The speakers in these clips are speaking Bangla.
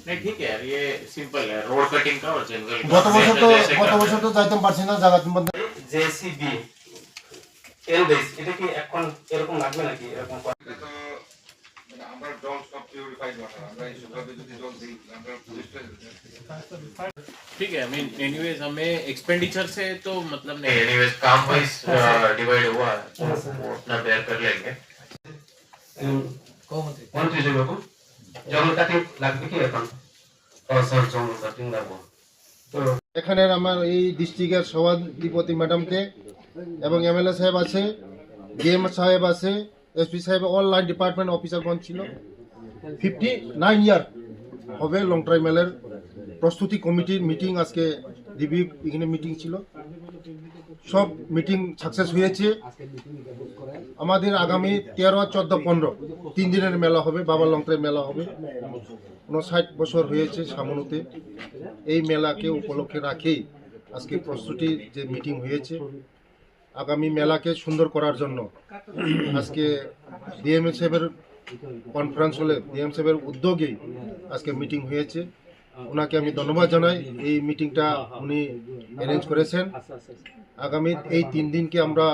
नहीं ठीक है यार, ये सिंपल है, रोड कटिंग का और जंगल का। গত বছর তো যাইতাম পারছি না জায়গার মধ্যে। জেসিবি এল বেস এটা কি এখন এরকম লাগবে নাকি এরকম এটা তো মানে আমরা জল সব পিউরিফাইড ওয়াটার, আমরা এইসবভাবে যদি জল দিই আমরা পরিষ্কার। ठीक है। आई मीन एनीवेज हमें एक्सपेंडिचर से तो मतलब नहीं, एनीवेज काम वाइज डिवाइड हुआ है, तो वो अपना बेयर कर लेंगे। মন্ত্রী যেরকম জঙ্গল কাটিং লাগবে কি এখন? স্যার জঙ্গল কাটিং লাগবে তো এখানের আমার এই ডিস্ট্রিক্টের সভাধিপতি ম্যাডামকে এবং এমএলএ সাহেব আছে, ডিএম সাহেব আছে, এসপি সাহেব, অল লাইন ডিপার্টমেন্ট অফিসারগণ ছিল। 59 ইয়ার হবে লং ট্রাইমেলের প্রস্তুতি কমিটির মিটিং, আজকে রিভিউ এখানে মিটিং ছিল, সব মিটিং সাকসেস হয়েছে। আমাদের আগামী 13, 14, 15 3 দিনের মেলা হবে, বাবা লং ট্রাই মেলা হবে। 59 বছর হয়েছে সামনুতে। এই মেলাকে উপলক্ষে রাখেই আজকে প্রস্তুতি যে মিটিং হয়েছে আগামী মেলাকে সুন্দর করার জন্য। আজকে ডিএম সাহেবের কনফারেন্স হলে ডিএম সাহেবের উদ্যোগেই আজকে মিটিং হয়েছে। ওনাকে আমি ধন্যবাদ জানাই, এই মিটিংটা উনি অ্যারেঞ্জ করেছেন। আগামী এই 3 দিনকে আমরা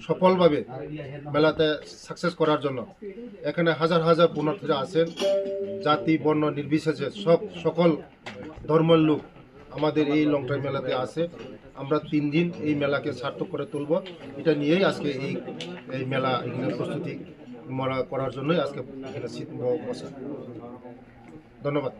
সফলভাবে মেলাতে সাকসেস করার জন্য এখানে হাজার হাজার পুণ্যার্থীরা আছেন, জাতি বর্ণ নির্বিশেষে সকল ধর্মের লোক আমাদের এই লং ট্রাই মেলাতে আসে। আমরা 3 দিন এই মেলাকে সার্থক করে তুলব, এটা নিয়েই আজকে এই মেলা এখানে প্রস্তুতি করার জন্যই আজকে এখানে বসা। ধন্যবাদ।